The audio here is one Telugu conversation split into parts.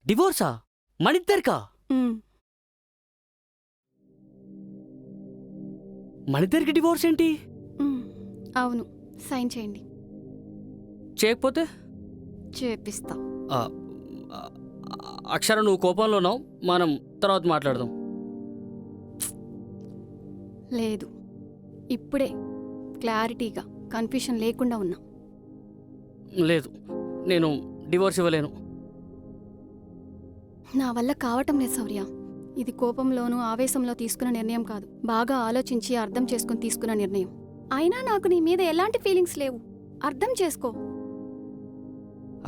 డివోర్సా? మనిద్దరికా? మనిద్దరికి డివోర్స్ ఏంటి? అవును, సైన్ చేయండి. చేయకపోతే చేపిస్తా. అక్షర, నువ్వు కోపంలో ఉన్నావు, మనం తర్వాత మాట్లాడదాం. లేదు, ఇప్పుడే క్లారిటీగా కన్ఫ్యూషన్ లేకుండా ఉన్నా. లేదు, నేను డివోర్స్ ఇవ్వలేను. నా వల్ల కావటం లేదు శౌర్య. ఇది కోపంలోనూ ఆవేశంలో తీసుకున్న నిర్ణయం కాదు, బాగా ఆలోచించి అర్థం చేసుకుని తీసుకున్న నిర్ణయం. అయినా నాకు నీ మీద ఎలాంటి ఫీలింగ్స్ లేవు, అర్థం చేసుకో.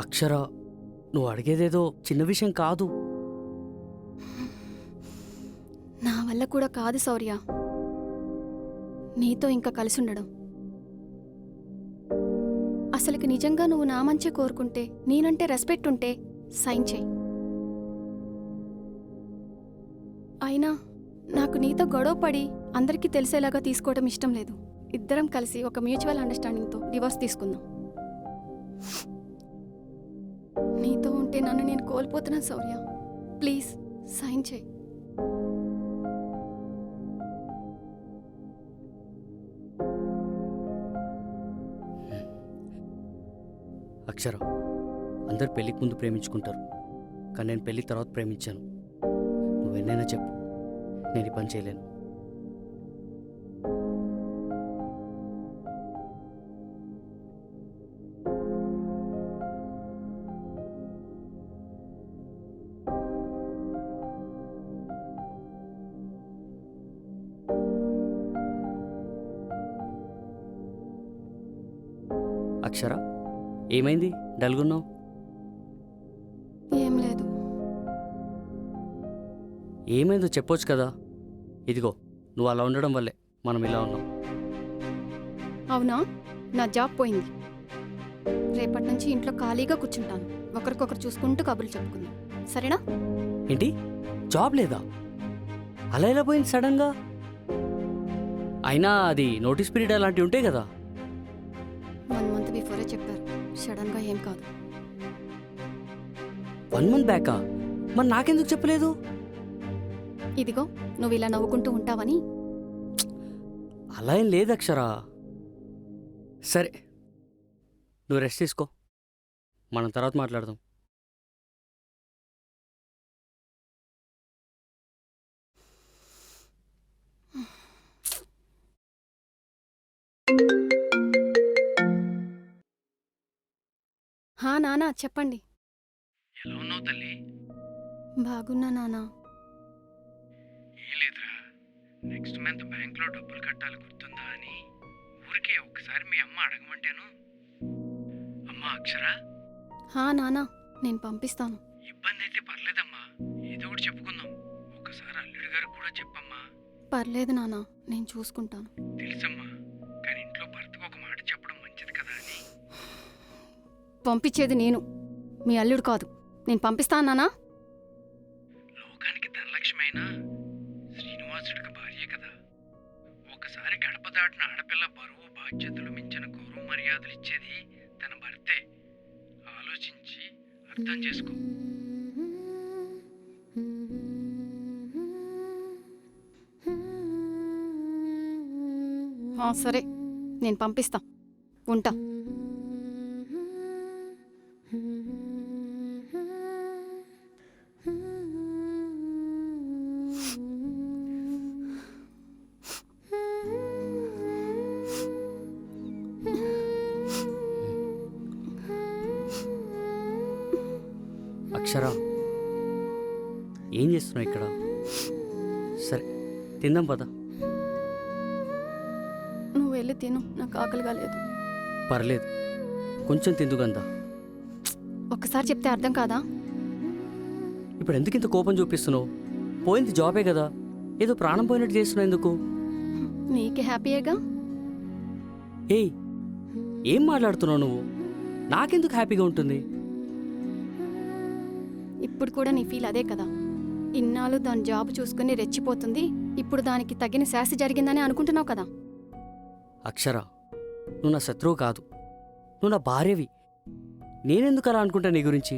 అక్షర, నువ్వు అడిగేదేదో చిన్న విషయం కాదు. నా వల్ల కూడా కాదు శౌర్య నీతో ఇంకా కలిసి ఉండడం. అసలుకి నిజంగా నువ్వు నా మంచి కోరుకుంటే, నేనంటే రెస్పెక్ట్ ఉంటే సైన్ చేయి. అయినా నాకు నీతో గొడవ పడి అందరికీ తెలిసేలాగా తీసుకోవడం ఇష్టం లేదు. ఇద్దరం కలిసి ఒక మ్యూచువల్ అండర్స్టాండింగ్తో డివోర్స్ తీసుకుందాం. నీతో ఉంటే నన్ను నేను కోల్పోతున్నాను శౌర్య, ప్లీజ్ సైన్ చేయి. అక్షర, అందరు పెళ్ళికి ముందు ప్రేమించుకుంటారు, కానీ నేను పెళ్ళికి తర్వాత ప్రేమించాను. నువ్వెన్నైనా చెప్పు, నేను ఈ పని చేయలేను. అక్షర, ఏమైంది? డల్గున్నావు? ఏం లేదు. ఏమైందో చెప్పొచ్చు కదా. ఇదిగో, నువ్వు అలా ఉండడం వల్లే మనం ఇలా ఉన్నాం. అవునా? నా జాబ్ పోయింది. రేపటి నుంచి ఇంట్లో ఖాళీగా కూర్చుంటాను. ఒకరికొకరు చూసుకుంటూ కబుర్లు చెప్పుకుందాం, సరేనా? ఏంటి, జాబ్ లేదా? అలా ఎలా పోయింది సడన్గా? అయినా అది నోటీస్ పీరియడ్ అలాంటివి ఉంటాయి కదా. 1 మంత్ బిఫోరే చెప్పారు, సడన్గా ఏం కాదు. 1 మంత్ బ్యాకా? మరి నాకెందుకు చెప్పలేదు? ఇదిగో, నువ్వు ఇలా నవ్వుకుంటూ ఉంటావని. అలా ఏం లేదు అక్షరా. సరే, నువ్వు రెస్ట్ తీసుకో, మనం తర్వాత మాట్లాడదాం. హా నానా, చెప్పండి. ఎలా ఉన్నావు తల్లి? బాగున్నా నానా. ఏం లేదురా, నెక్స్ట్ మంత్ బ్యాంక్లో డబ్బులు కట్టాలి, గుర్తుందా అని ఊరికే ఒక్కసారి మీ అమ్మ అడగమంటేను. అమ్మా అక్షర. హా నానా, నేను పంపిస్తాను. ఇబ్బంది అయితే పర్లేదమ్మా, ఏదో ఒకటి చెప్పుకుందాం. ఒకసారి అల్లుడి గారికి కూడా చెప్పమ్మా. పర్లేదు నానా, నేను చూసుకుంటాను. తెలుసమ్మా, కానీ ఇంట్లో భర్తకు ఒక మాట చెప్పడం మంచిది కదా అని. పంపించేది నేను, మీ అల్లుడు కాదు. నేను పంపిస్తాను నానా. లోకానికి ధనలక్ష్మి అయినా శ్రీనివాసుడికి భార్యే కదా. ఒకసారి గడప దాటిన ఆడపిల్ల బరువు బాధ్యతలు మించిన గౌరవ మర్యాదలు ఇచ్చేది తన భర్తే. ఆలోచించి అర్థం చేసుకో. సరే, నేను పంపిస్తా. ఉంటా. అక్షరా, ఏం చేస్తున్నావు ఇక్కడ? సరే, తిందాం పద. నువ్వు వెళ్ళి తిను, నాకు ఆకలిగా లేదు. పర్లేదు, కొంచెం తిందుకందా. ఒక్కసారి చెప్తే అర్థం కాదా? ఇప్పుడు ఎందుకు ఇంత కోపం చూపిస్తున్నావు? పోయింది జాబే కదా, ఏదో ప్రాణం పోయినట్టు చేస్తున్నావు ఎందుకు? నీకే హ్యాపీయేగా. ఏయ్, ఏం మాట్లాడుతున్నావు నువ్వు? నాకెందుకు హ్యాపీగా ఉంటుంది? ఇప్పుడు కూడా నీ ఫీల్ అదే కదా? ఇన్నాళ్ళు దాని జాబ్ చూసుకుని రెచ్చిపోతుంది, ఇప్పుడు దానికి తగిన శాస్తి జరిగిందని అనుకుంటున్నావు కదా? అక్షర, నువ్వు నా శత్రువు కాదు, నువ్వు నా భార్యవి. నేనెందుకు అలా అనుకుంటా నీ గురించి?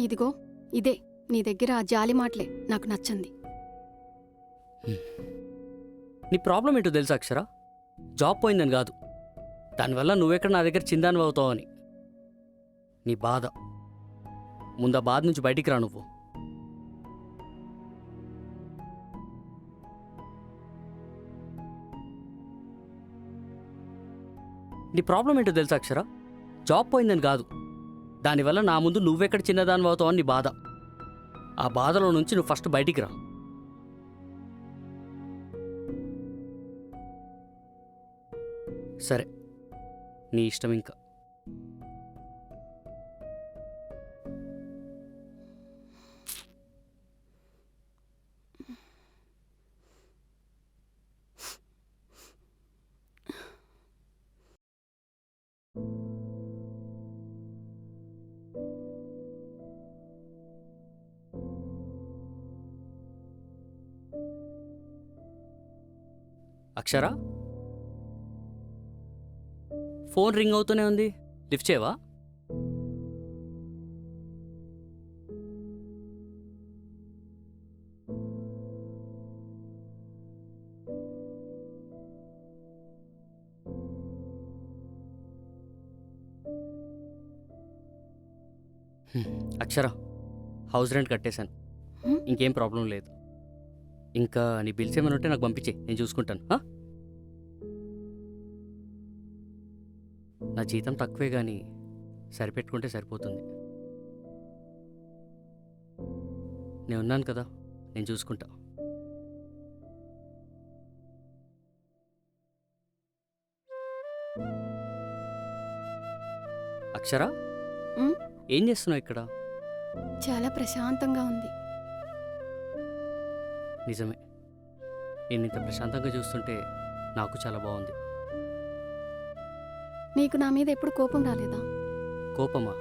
ఇదిగో ఇదే నీ దగ్గర ఆ జాలి మాటలే నాకు నచ్చంది. నీ ప్రాబ్లం ఏంటో తెలుసా అక్షర? జాబ్ పోయిందని కాదు, దానివల్ల నువ్వెక్కడ నా దగ్గర చిందాను అవుతావని నీ బాధ. ముందు ఆ బాధ నుంచి బయటికి రా నువ్వు. నీ ప్రాబ్లం ఏంటో తెలుసా అక్షర? జాబ్ పోయిందని కాదు, దానివల్ల నా ముందు నువ్వెక్కడ చిన్నదాని అవుతావని నీ బాధ. ఆ బాధలో నుంచి నువ్వు ఫస్ట్ బయటికి రా. సరే, నీ ఇష్టం ఇంకా. అక్షరా, ఫోన్ రింగ్ అవుతూనే ఉంది, లిఫ్ట్ చేయవా? అక్షర, హౌస్ రెంట్ కట్టేశాను, ఇంకేం ప్రాబ్లం లేదు. ఇంకా నీ బిల్స్ ఏమైనా ఉంటే నాకు పంపించే, నేను చూసుకుంటాను. నా జీతం తక్కువే కానీ సరిపెట్టుకుంటే సరిపోతుంది. నేను ఉన్నాను కదా, నేను చూసుకుంటా. అక్షరా, ఉమ్, ఏం చేస్తున్నావు ఇక్కడ? చాలా ప్రశాంతంగా ఉంది. నిజమే, నేను ఇంత ప్రశాంతంగా చూస్తుంటే నాకు చాలా బాగుంది. నీకు నా మీద ఎప్పుడు కోపం రాలేదా? కోపమా?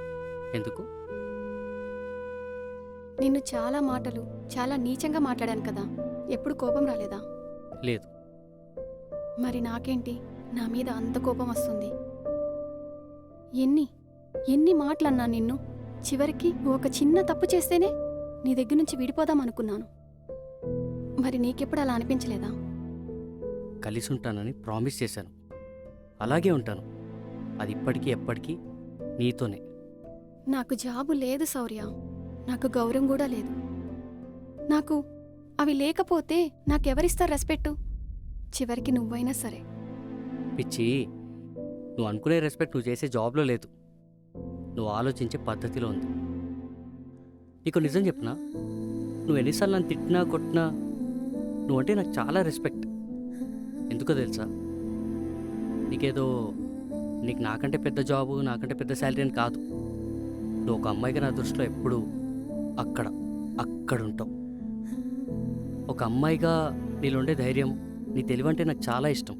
ఎందుకు? నిన్ను చాలా మాటలు చాలా నీచంగా మాట్లాడాను కదా, ఎప్పుడు కోపం రాలేదా? లేదు. మరి నాకేంటి నా మీద అంత కోపం వస్తుంది? ఎన్ని ఎన్ని మాటలన్నా నిన్ను. చివరికి నువ్వు ఒక చిన్న తప్పు చేస్తేనే నీ దగ్గర నుంచి విడిపోదాం అనుకున్నాను. మరి నీకెప్పుడు అలా అనిపించలేదా? కలిసి ఉంటానని ప్రామిస్ చేశాను, అలాగే ఉంటాను. అది ఇప్పటికీ ఎప్పటికీ నీతోనే. నాకు జాబు లేదు శౌర్య, నాకు గౌరవం కూడా లేదు. నాకు అవి లేకపోతే నాకెవరిస్తారు రెస్పెక్టు? చివరికి నువ్వైనా సరే. పిచ్చి, నువ్వు అనుకునే రెస్పెక్ట్ నువ్వు చేసే జాబ్లో లేదు, నువ్వు ఆలోచించే పద్ధతిలో ఉంది. నీకు నిజం చెప్పనా, నువ్వు ఎన్నిసార్లు నన్ను తిట్టినా కొట్టినా నువ్వంటే నాకు చాలా రెస్పెక్ట్. ఎందుకో తెలుసా? నీకు నాకంటే పెద్ద జాబు, నాకంటే పెద్ద శాలరీ అని కాదు. నువ్వు ఒక అమ్మాయిగా నా దృష్టిలో ఎప్పుడూ అక్కడ ఉంటావు. ఒక అమ్మాయిగా నీలోండే ధైర్యం, నీ తెలివంటే నాకు చాలా ఇష్టం.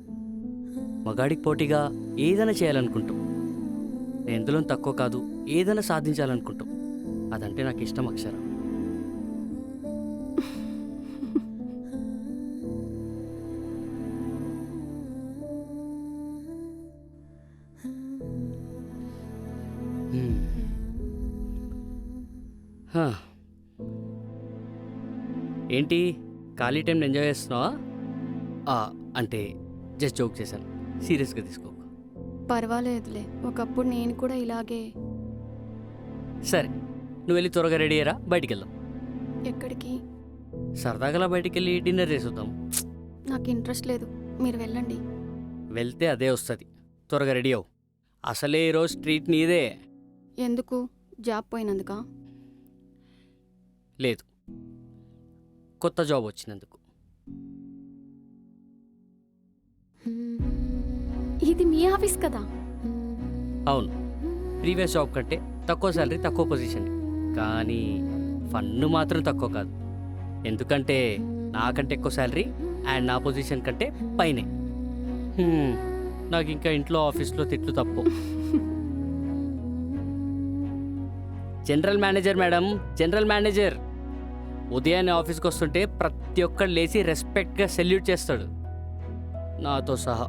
మగాడికి పోటీగా ఏదైనా చేయాలనుకుంటాం. నేను ఎందులో తక్కువ కాదు, ఏదైనా సాధించాలనుకుంటాం. అదంటే నాకు ఇష్టం అక్షర. హా. ఏంటి ఖాళీ టైం ఎంజాయ్ చేస్తున్నావా? అంటే జస్ట్ జోక్ చేశాను, సీరియస్గా తీసుకో. పర్వాలేదులే, ఒకప్పుడు నేను కూడా ఇలాగే. సరే, నువ్వు వెళ్ళి త్వరగా రెడీ అయ్యారా, బయటికి వెళ్దాం. ఎక్కడికి? సరదాగా బయటికి వెళ్ళి డిన్నర్ చేసేద్దాం. నాకు ఇంట్రెస్ట్ లేదు, మీరు వెళ్ళండి. వెళ్తే అదే వస్తుంది. త్వరగా రెడీ అవ్వు. అసలే ఈరోజు ట్రీట్ నీదే. ఎందుకు? జాబ్ పోయినందుకా? లేదు, కొత్త జాబ్ వచ్చినందుకు. ఇది మీ ఆఫీస్ కదా? అవును, ప్రీవియస్ జాబ్ కంటే తక్కువ శాలరీ, తక్కువ పొజిషన్, కానీ ఫన్ను మాత్రం తక్కువ కాదు. ఎందుకంటే నాకంటే ఎక్కువ శాలరీ అండ్ నా పొజిషన్ కంటే పైనే. నాకు ఇంకా ఇంట్లో ఆఫీస్లో తిట్లు తప్పు. General manager madam, general manager. ఉదయాన్నే ఆఫీస్కి వస్తుంటే ప్రతి ఒక్కరు లేచి రెస్పెక్ట్గా సెల్యూట్ చేస్తాడు, నాతో సహా.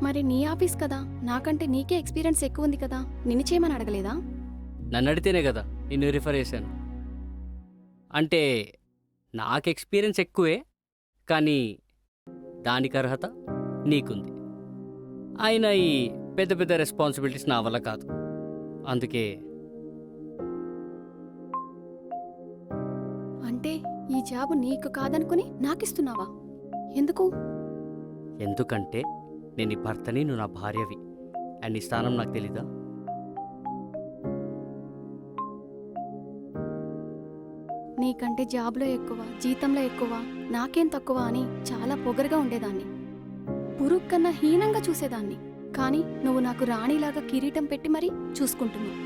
మరి నీ ఆఫీస్ కదా, నాకంటే నీకే ఎక్స్పీరియన్స్ ఎక్కువ ఉంది కదా, నిన్ను చేయమని అడగలేదా? నన్ను అడితేనే కదా నిన్ను రిఫర్ చేశాను. అంటే నాకు ఎక్స్పీరియన్స్ ఎక్కువే, కానీ దానికి అర్హత నీకుంది. అయినా ఈ పెద్ద పెద్ద రెస్పాన్సిబిలిటీస్ నా వల్ల కాదు. అందుకే అంటే ఈ జాబు నీకు కాదనుకుని నాకిస్తున్నావా? ఎందుకు? ఎందుకంటే నేను నీ భర్తని, నువ్వు నా భార్యవి. అండ్ నీ స్థానం నాకు తెలీదా? నీకంటే జాబ్లో ఎక్కువ, జీతంలో ఎక్కువ, నాకేం తక్కువ అని చాలా పొగరుగా ఉండేదాన్ని. పురుగు కన్నా హీనంగా చూసేదాన్ని. కానీ నువ్వు నాకు రాణిలాగా కిరీటం పెట్టి మరీ చూసుకుంటున్నావు.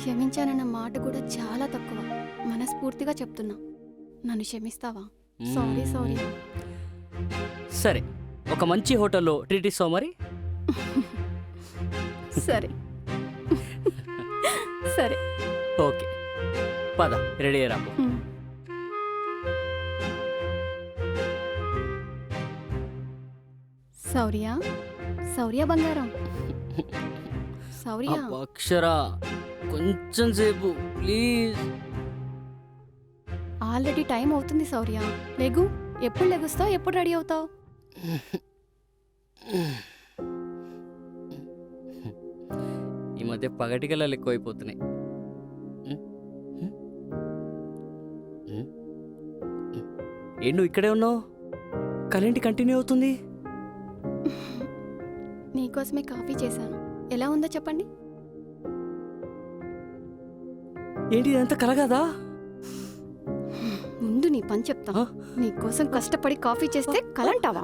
క్షమించానన్న మాట కూడా చాలా తక్కువ. మనస్ఫూర్తిగా చెప్తున్నా, నన్ను క్షమిస్తావా? Sorry sorry. సరే, ఒక మంచి హోటల్లో ట్రీట్ ఇస్తావు మరి? సరే సరే. ఓకే, పద, రెడీ అయ్యారా? హ్మ్. శౌర్య, శౌర్య బంగారం, శౌర్య. అక్షర, కొంచెం సేపు ప్లీజ్. ఆల్రెడీ టైం అవుతుంది శౌర్య, లెగు. ఎప్పుడు లెగుస్తావు? ఎప్పుడు రెడీ అవుతావు? ఈ మధ్య పగటికల్లా ఎక్కువైపోతున్నాయి. ఏంటి నువ్వు ఇక్కడే ఉన్నావు? కరెంట్ కంటిన్యూ అవుతుంది. నీకోసమే కాఫీ చేశాను. ఎలా ఉందో చెప్పండి. ఏంటి ఇదంతా కలగదా? ముందు నీ పని చెప్తా. నీకోసం కష్టపడి కాఫీ చేస్తే కలంటావా?